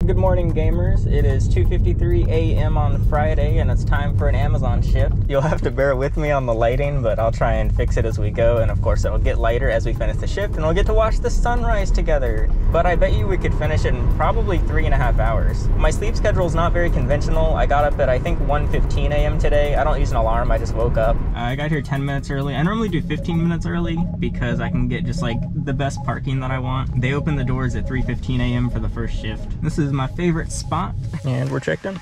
Good morning, gamers. It is 2:53 a.m. on Friday, and it's time for an Amazon shift. You'll have to bear with me on the lighting, but I'll try and fix it as we go, and of course it'll get lighter as we finish the shift, and we'll get to watch the sunrise together. But I bet you we could finish it in probably 3.5 hours. My sleep schedule is not very conventional. I got up at, I think, 1:15 a.m. today. I don't use an alarm, I just woke up. I got here 10 minutes early. I normally do 15 minutes early because I can get just like the best parking that I want. They open the doors at 3:15 a.m. for the first shift. This is my favorite spot, and we're checked in.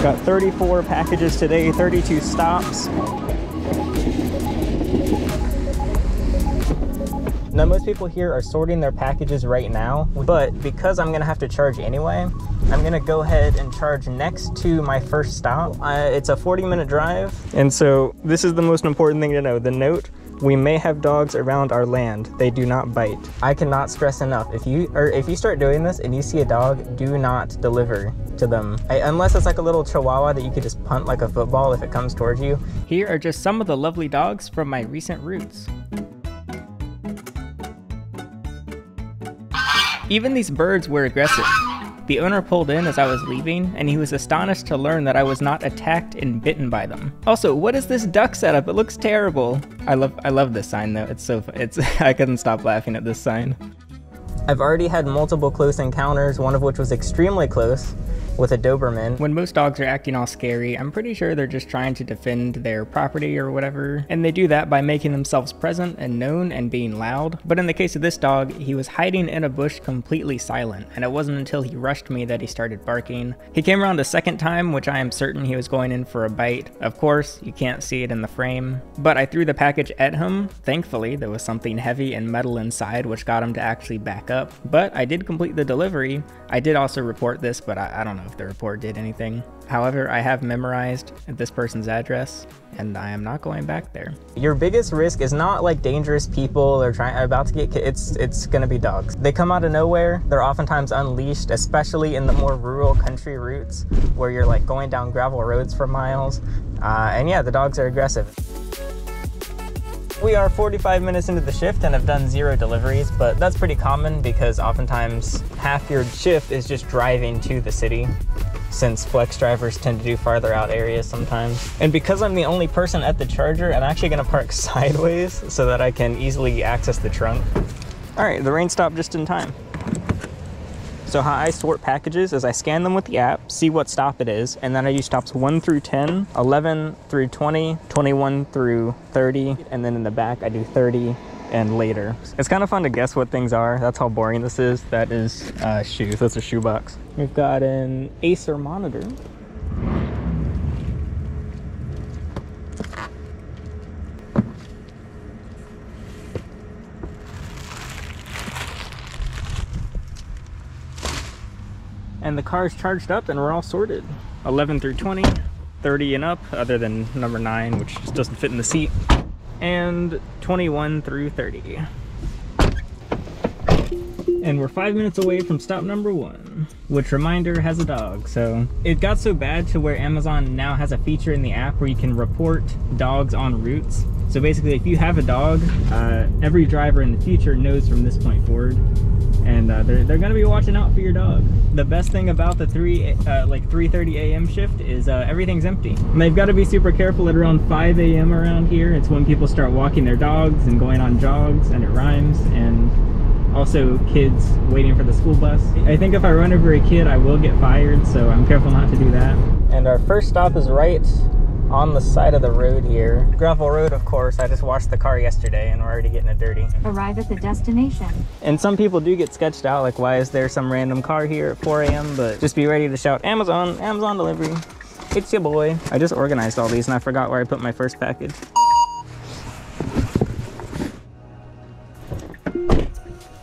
Got 34 packages today, 32 stops. Now, most people here are sorting their packages right now, but because I'm gonna have to charge anyway, I'm gonna go ahead and charge next to my first stop. It's a 40-minute drive, and so this is the most important thing to know. The note: we may have dogs around our land. They do not bite. I cannot stress enough, if you start doing this and you see a dog, do not deliver to them. Unless it's like a little chihuahua that you could just punt like a football if it comes towards you. Here are just some of the lovely dogs from my recent routes. Even these birds were aggressive. The owner pulled in as I was leaving, and he was astonished to learn that I was not attacked and bitten by them. Also, what is this duck setup? It looks terrible. I love this sign though. I couldn't stop laughing at this sign. I've already had multiple close encounters, one of which was extremely close, with a Doberman. When most dogs are acting all scary, I'm pretty sure they're just trying to defend their property or whatever, and they do that by making themselves present and known and being loud. But in the case of this dog, he was hiding in a bush completely silent, and it wasn't until he rushed me that he started barking. He came around a second time, which I am certain he was going in for a bite. Of course, you can't see it in the frame, but I threw the package at him. Thankfully, there was something heavy and metal inside, which got him to actually back up. But I did complete the delivery. I did also report this, but I don't know if the report did anything. However, I have memorized this person's address, and I am not going back there. Your biggest risk is not like dangerous people or about to get it's gonna be dogs. They come out of nowhere. They're oftentimes unleashed, especially in the more rural country routes where you're like going down gravel roads for miles. And yeah, the dogs are aggressive. We are 45 minutes into the shift and have done 0 deliveries, but that's pretty common because oftentimes half your shift is just driving to the city, since flex drivers tend to do farther out areas sometimes. And because I'm the only person at the charger, I'm actually gonna park sideways so that I can easily access the trunk. All right, the rain stopped just in time. So how I sort packages is I scan them with the app, see what stop it is, and then I do stops 1 through 10, 11 through 20, 21 through 30, and then in the back I do 30 and later. It's kind of fun to guess what things are. That's how boring this is. That is shoes. That's a shoebox. We've got an Acer monitor. And the car's charged up and we're all sorted. 11 through 20, 30 and up, other than number 9, which just doesn't fit in the seat, and 21 through 30. And we're 5 minutes away from stop number 1, which, reminder, has a dog. So it got so bad to where Amazon now has a feature in the app where you can report dogs on routes. So basically, if you have a dog, every driver in the future knows from this point forward, and they're gonna be watching out for your dog. The best thing about the 3:30 a.m. shift is everything's empty. And they've got to be super careful at around 5 a.m. around here. It's when people start walking their dogs and going on jogs, and it rhymes, and also kids waiting for the school bus. I think if I run over a kid, I will get fired, so I'm careful not to do that. And our first stop is right on the side of the road here. Gravel road, of course. I just washed the car yesterday and we're already getting it dirty. Arrive at the destination. And some people do get sketched out, like, why is there some random car here at 4 a.m? But just be ready to shout, Amazon, Amazon delivery. It's your boy. I just organized all these and I forgot where I put my first package.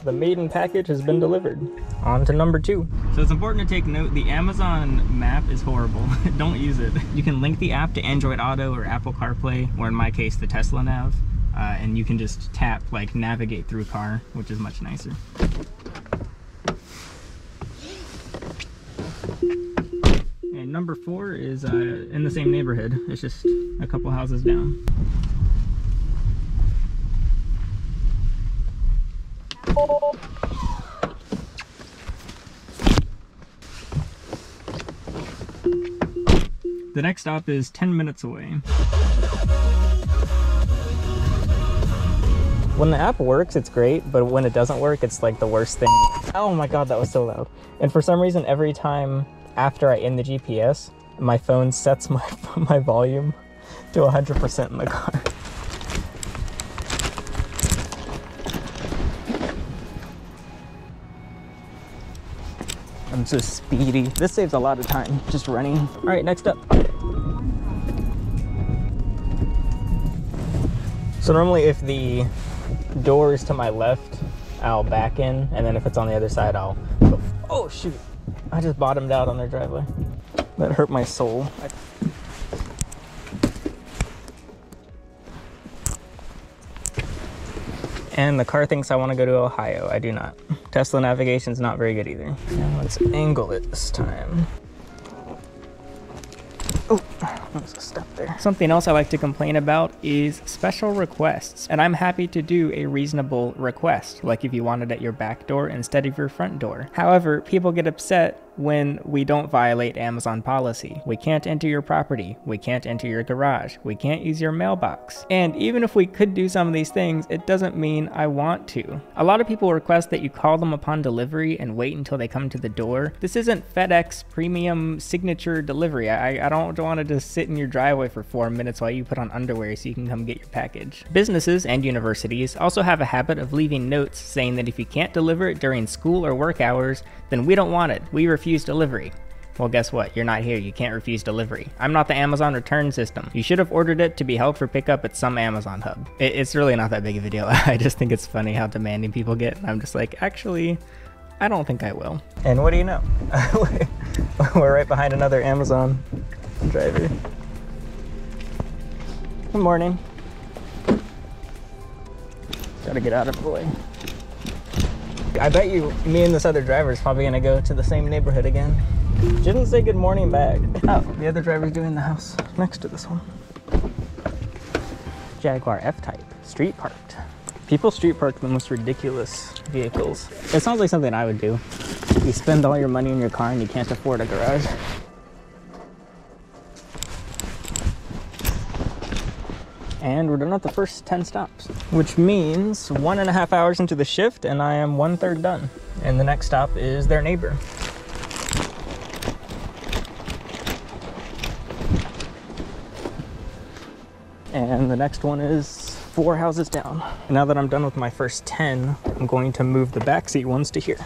The maiden package has been delivered. On to number 2. So it's important to take note, the Amazon map is horrible. Don't use it. You can link the app to Android Auto or Apple CarPlay, or in my case, the Tesla Nav, and you can just tap, like, navigate through car, which is much nicer. And number 4 is in the same neighborhood. It's just a couple houses down. The next stop is 10 minutes away. When the app works, it's great, but when it doesn't work, it's like the worst thing. Oh my god, that was so loud. And for some reason, every time after I end the GPS, my phone sets my volume to 100% in the car. I'm so speedy. This saves a lot of time, just running. All right, next up. So normally if the door is to my left, I'll back in, and then if it's on the other side, I'll go. Oh shoot, I just bottomed out on their driveway. That hurt my soul. And the car thinks I want to go to Ohio. I do not. Tesla navigation's not very good either. Now let's angle it this time. Oh, there's a step there. Something else I like to complain about is special requests. And I'm happy to do a reasonable request, like if you want it at your back door instead of your front door. However, people get upset when we don't violate Amazon policy. We can't enter your property. We can't enter your garage. We can't use your mailbox. And even if we could do some of these things, it doesn't mean I want to. A lot of people request that you call them upon delivery and wait until they come to the door. This isn't FedEx premium signature delivery. I don't want to just sit in your driveway for 4 minutes while you put on underwear so you can come get your package. Businesses and universities also have a habit of leaving notes saying that if you can't deliver it during school or work hours, then we don't want it. We refuse delivery. Well, guess what? You're not here. You can't refuse delivery. I'm not the Amazon return system. You should have ordered it to be held for pickup at some Amazon hub. It's really not that big of a deal. I just think it's funny how demanding people get. I'm just like, actually, I don't think I will. And what do you know? We're right behind another Amazon driver. Good morning. Gotta get out of the way. I bet you me and this other driver is probably gonna go to the same neighborhood again. She didn't say good morning back. Oh, the other driver's doing the house next to this one. Jaguar F-Type, street parked. People street park the most ridiculous vehicles. It sounds like something I would do. You spend all your money in your car and you can't afford a garage. And we're done at the first 10 stops, which means 1.5 hours into the shift and I am 1/3 done. And the next stop is their neighbor. And the next one is 4 houses down. And now that I'm done with my first 10, I'm going to move the backseat ones to here.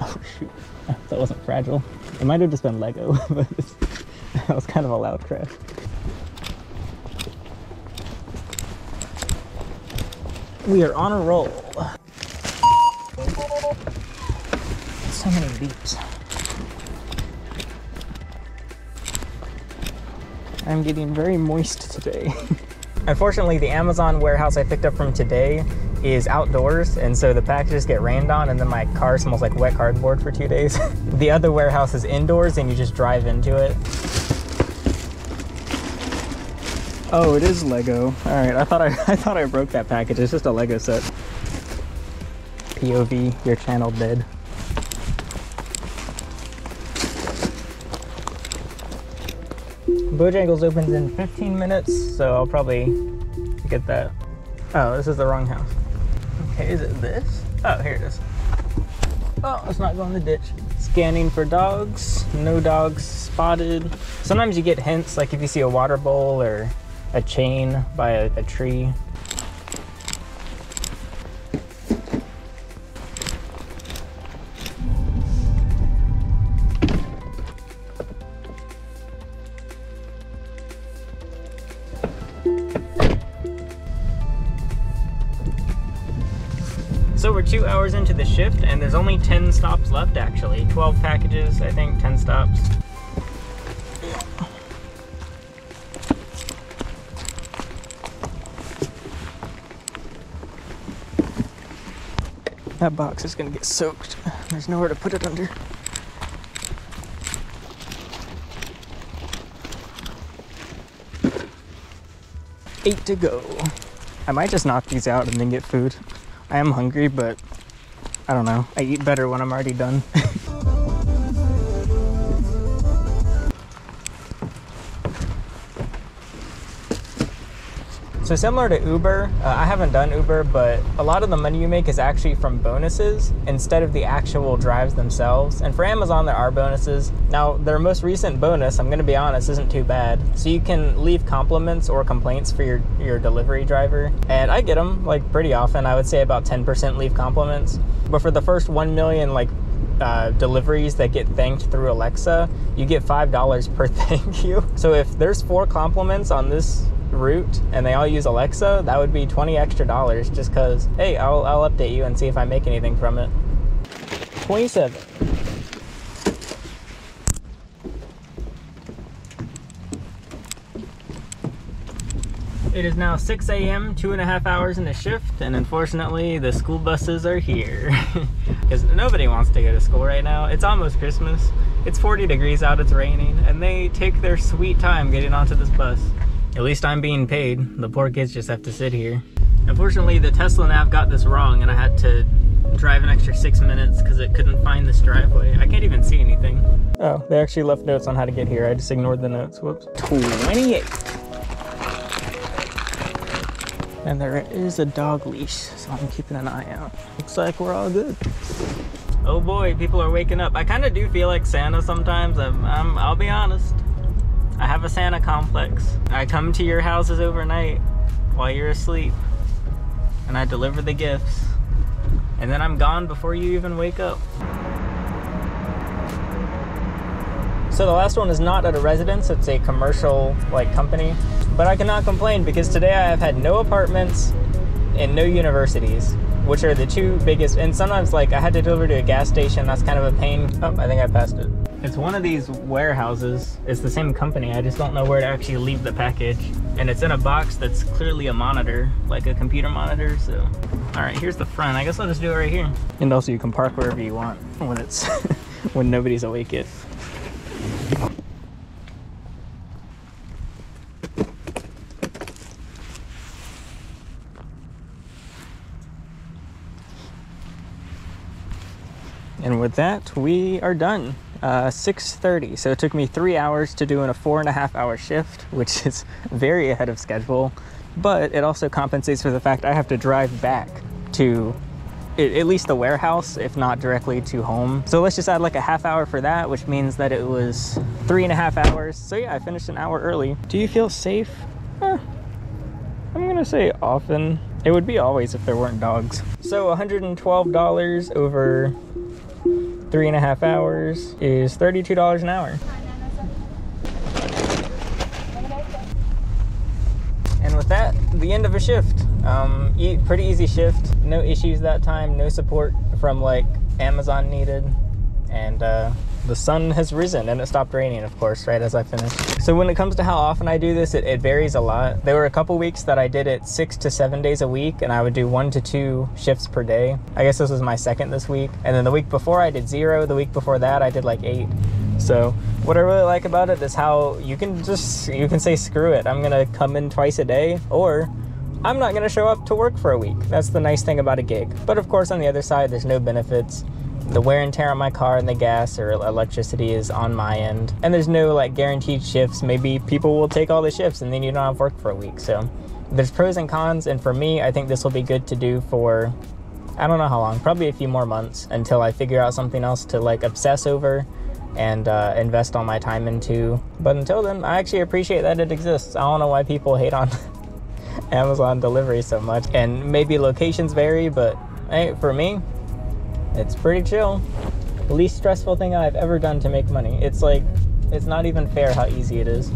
Oh shoot, that wasn't fragile. It might have just been Lego, but that was kind of a loud crash. We are on a roll. So many beeps. I'm getting very moist today. Unfortunately, the Amazon warehouse I picked up from today is outdoors, and so the packages get rained on, and then my car smells like wet cardboard for 2 days. The other warehouse is indoors, and you just drive into it. Oh, it is Lego. All right, I thought I broke that package. It's just a Lego set. POV, your channel dead. Bojangles opens in 15 minutes, so I'll probably get that. Oh, this is the wrong house. Okay, is it this? Oh, here it is. Oh, let's not go in the ditch. Scanning for dogs. No dogs spotted. Sometimes you get hints, like if you see a water bowl or a chain by a tree. So we're 2 hours into the shift and there's only 10 stops left actually. 12 packages, I think, 10 stops. That box is gonna get soaked. There's nowhere to put it under. Eight to go. I might just knock these out and then get food. I am hungry, but I don't know. I eat better when I'm already done. So similar to Uber, I haven't done Uber, but a lot of the money you make is actually from bonuses instead of the actual drives themselves. And for Amazon, there are bonuses. Now, their most recent bonus, I'm gonna be honest, isn't too bad. So you can leave compliments or complaints for your delivery driver. And I get them like pretty often. I would say about 10% leave compliments. But for the first 1 million deliveries that get thanked through Alexa, you get $5 per thank you. So if there's 4 compliments on this route and they all use Alexa, that would be $20 extra just because, hey, I'll update you and see if I make anything from it. 27. It is now 6 a.m., 2.5 hours in a shift, and unfortunately the school buses are here. Because nobody wants to go to school right now. It's almost Christmas. It's 40 degrees out, it's raining, and they take their sweet time getting onto this bus. At least I'm being paid. The poor kids just have to sit here. Unfortunately, the Tesla nav got this wrong and I had to drive an extra 6 minutes because it couldn't find this driveway. I can't even see anything. Oh, they actually left notes on how to get here. I just ignored the notes. Whoops. 28. And there is a dog leash, so I'm keeping an eye out. Looks like we're all good. Oh boy, people are waking up. I kind of do feel like Santa sometimes. I'll be honest. I have a Santa complex. I come to your houses overnight while you're asleep and I deliver the gifts. And then I'm gone before you even wake up. So the last one is not at a residence, it's a commercial company. But I cannot complain because today I have had no apartments and no universities, which are the 2 biggest. And sometimes I had to deliver to a gas station, that's kind of a pain. Oh, I think I passed it. It's one of these warehouses. It's the same company. I just don't know where to actually leave the package. And it's in a box that's clearly a monitor, like a computer monitor, so. All right, here's the front. I guess I'll just do it right here. And also you can park wherever you want when it's, when nobody's awake yet. And with that, we are done. 6:30, so it took me 3 hours to do in a 4.5 hour shift, which is very ahead of schedule, but it also compensates for the fact I have to drive back to at least the warehouse, if not directly to home. So let's just add like a half hour for that, which means that it was 3.5 hours. So yeah, I finished an hour early. Do you feel safe? I'm gonna say often. It would be always if there weren't dogs. So $112 over 3.5 hours is $32 an hour. And with that, the end of a shift. Pretty easy shift. No issues that time. No support from Amazon needed. And the sun has risen and it stopped raining, of course, right as I finished. So when it comes to how often I do this, it varies a lot. There were a couple weeks that I did it 6 to 7 days a week, and I would do 1 to 2 shifts per day. I guess this was my second this week. And then the week before I did 0. The week before that I did 8. So what I really like about it is how you can say, screw it, I'm gonna come in twice a day, or I'm not gonna show up to work for a week. That's the nice thing about a gig. But of course, on the other side, there's no benefits. The wear and tear on my car and the gas or electricity is on my end. And there's no guaranteed shifts. Maybe people will take all the shifts and then you don't have work for a week. So there's pros and cons. And for me, I think this will be good to do for, I don't know how long, probably a few more months until I figure out something else to obsess over and invest all my time into. But until then, I actually appreciate that it exists. I don't know why people hate on Amazon delivery so much. And maybe locations vary, but hey, for me, it's pretty chill. The least stressful thing I've ever done to make money. It's not even fair how easy it is.